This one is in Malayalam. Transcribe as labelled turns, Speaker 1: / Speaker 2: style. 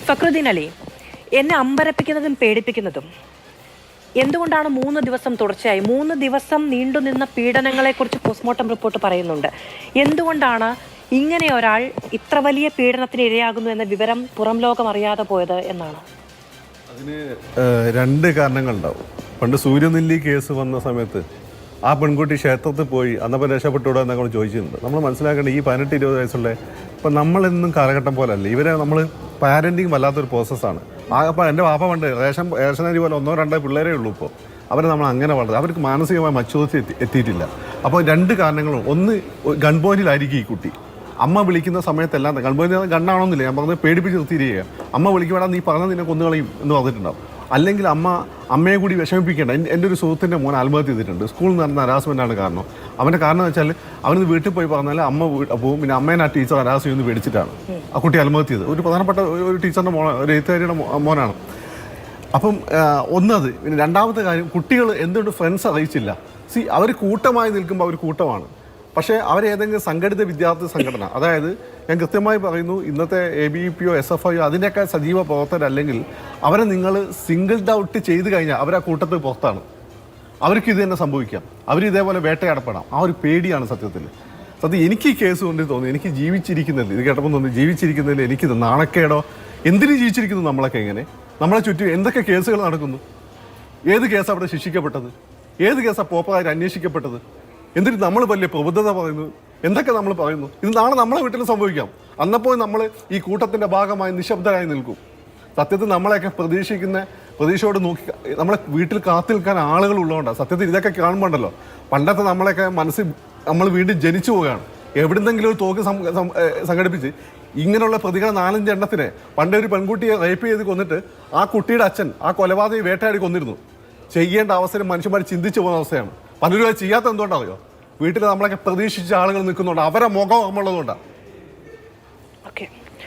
Speaker 1: ഫക്രുദ്ദീൻ അലി, എന്നെ അമ്പരപ്പിക്കുന്നതും പേടിപ്പിക്കുന്നതും എന്തുകൊണ്ടാണ് 3 ദിവസം തുടർച്ചയായി 3 ദിവസം നീണ്ടുനിന്ന പീഡനങ്ങളെക്കുറിച്ച് പോസ്റ്റ്മോർട്ടം റിപ്പോർട്ട് പറയുന്നുണ്ട്. എന്തുകൊണ്ടാണ് ഇങ്ങനെ ഒരാൾ ഇത്ര വലിയ പീഡനത്തിന് ഇരയാകുന്നു എന്ന വിവരം പുറം ലോകം അറിയാതെ പോയത് എന്നാണ്?
Speaker 2: അതിന് 2 കാരണങ്ങളുണ്ടാവും. പണ്ട് സൂര്യനെല്ലി കേസ് വന്ന സമയത്ത് ആ പെൺകുട്ടി ക്ഷേത്രത്തിൽ പോയി അന്നപ്പം രക്ഷപ്പെട്ടുകൂടെ എന്നൊക്കെ ചോദിച്ചിട്ടുണ്ട്. നമ്മൾ മനസ്സിലാക്കേണ്ട ഈ 18-20 വയസ്സുള്ള ഇപ്പം നമ്മളെന്നും കാലഘട്ടം പോലല്ല. ഇവരെ നമ്മൾ പാരൻറ്റിങ് വല്ലാത്തൊരു പ്രോസസ്സാണ്. അപ്പോൾ എൻ്റെ വാപ്പ പണ്ട് റേഷനരി പോലെ 1-2 പിള്ളേരേ ഉള്ളൂ. ഇപ്പോൾ അവരെ നമ്മൾ അങ്ങനെ വളർത്തുക, അവർക്ക് മാനസികമായ മച്ചുവത്തി എത്തിയിട്ടില്ല. അപ്പോൾ 2 കാരണങ്ങളും. ഒന്ന്, ഗൺ പോയിന്റിലായിരിക്കും ഈ കുട്ടി. അമ്മ വിളിക്കുന്ന സമയത്തെല്ലാം ഗൺ പോയിന്റ് ഗണ്ണാണോന്നില്ല, ഞാൻ പറഞ്ഞത് പേടിപ്പിച്ച് നിർത്തിയിരിക്കുക. അമ്മ വിളിക്കുവാടാ നീ പറഞ്ഞാൽ നിന്നെ കൊന്നുകളയും എന്ന് പറഞ്ഞിട്ടുണ്ടാവും. അല്ലെങ്കിൽ അമ്മയെ കൂടി വിഷമിപ്പിക്കേണ്ട. എൻ്റെ ഒരു സുഹൃത്തിൻ്റെ മോൻ ആത്മഹത്യ ചെയ്തിട്ടുണ്ട്. സ്കൂളിൽ നിന്ന് നടന്ന ഹരാസ്മെൻ്റാണ് കാരണം. അവൻ്റെ കാരണം എന്ന് വെച്ചാൽ അവന് വീട്ടിൽ പോയി പറഞ്ഞാൽ അമ്മ പോവും, പിന്നെ അമ്മേനെ ആ ടീച്ചർ ഹരാസ് ചെയ്യുമെന്ന് പേടിച്ചിട്ടാണ് ആ കുട്ടി ആത്മഹത്യ ചെയ്തത്. ഒരു പ്രധാനപ്പെട്ട ഒരു ടീച്ചറിൻ്റെ ഒരു എഴുത്തുകാരിയുടെ മോനാണ്. അപ്പം ഒന്നത്. പിന്നെ രണ്ടാമത്തെ കാര്യം, കുട്ടികൾ എന്തുകൊണ്ട് ഫ്രണ്ട്സ് അറിയിച്ചില്ല. അവർ കൂട്ടമായി നിൽക്കുമ്പോൾ അവർ കൂട്ടമാണ്. പക്ഷേ അവരേതെങ്കിലും സംഘടിത വിദ്യാർത്ഥി സംഘടന, അതായത് ഞാൻ കൃത്യമായി പറയുന്നു, ഇന്നത്തെ ABVP SFI അതിൻ്റെയൊക്കെ സജീവ പ്രവർത്തകരല്ലെങ്കിൽ അവരെ നിങ്ങൾ സിംഗിൾഡ് ഔട്ട് ചെയ്ത് കഴിഞ്ഞാൽ അവർ ആ കൂട്ടത്തിൽ പുറത്താണ്. അവർക്ക് ഇത് തന്നെ സംഭവിക്കാം. അവർ ഇതേപോലെ വേട്ടയാടപ്പെടാം. ആ ഒരു പേടിയാണ് സത്യത്തിൽ. എനിക്ക് ഈ കേസ് കൊണ്ട് തോന്നി, എനിക്ക് ജീവിച്ചിരിക്കുന്നത് ഇത് കേട്ടപ്പോൾ തോന്നി, ജീവിച്ചിരിക്കുന്നതിൽ എനിക്കിത് നാണക്കേടോ, എന്തിനു ജീവിച്ചിരിക്കുന്നു നമ്മളൊക്കെ ഇങ്ങനെ? നമ്മളെ ചുറ്റും എന്തൊക്കെ കേസുകൾ നടക്കുന്നു? ഏത് കേസാണ് അവിടെ ശിക്ഷിക്കപ്പെട്ടത്? ഏത് കേസാണ് പ്രോപ്പറായിട്ട് അന്വേഷിക്കപ്പെട്ടത്? എന്നിട്ട് നമ്മൾ വലിയ പ്രബുദ്ധത പറയുന്നു, എന്തൊക്കെ നമ്മൾ പറയുന്നു. ഇത് നാളെ നമ്മളെ വീട്ടിൽ സംഭവിക്കാം. അന്നപ്പോൾ നമ്മൾ ഈ കൂട്ടത്തിൻ്റെ ഭാഗമായി നിശബ്ദരായി നിൽക്കും. സത്യത്തിൽ നമ്മളെയൊക്കെ പ്രതീക്ഷയോട് നോക്കി നമ്മളെ വീട്ടിൽ കാത്തു നിൽക്കാൻ ആളുകൾ ഉള്ളതുകൊണ്ടാണ്. സത്യത്തിൽ ഇതൊക്കെ കാണുമ്പോണ്ടല്ലോ, പണ്ടത്തെ നമ്മളെയൊക്കെ മനസ്സിൽ നമ്മൾ വീണ്ടും ജനിച്ചു പോവുകയാണ്. എവിടുന്നെങ്കിലും ഒരു തോക്ക് സംഘടിപ്പിച്ച് ഇങ്ങനെയുള്ള പ്രതികളെ 4-5 എണ്ണത്തിനെ പണ്ടൊരു പെൺകുട്ടിയെ റേപ്പ് ചെയ്ത് കൊന്നിട്ട് ആ കുട്ടിയുടെ അച്ഛൻ ആ കൊലപാതകി വേട്ടയാടി കൊന്നിരുന്നു. ചെയ്യേണ്ട അവസരം മനുഷ്യന്മാർ ചിന്തിച്ചു പോകുന്ന അവസ്ഥയാണ്. പലരും അത് ചെയ്യാത്ത എന്തുകൊണ്ടാണെന്നറിയോ? വീട്ടിൽ നമ്മളൊക്കെ പ്രതീക്ഷിച്ച ആളുകൾ നിൽക്കുന്നുണ്ട്. അവരെ മുഖം നമ്മളുള്ളതുകൊണ്ടാണ്.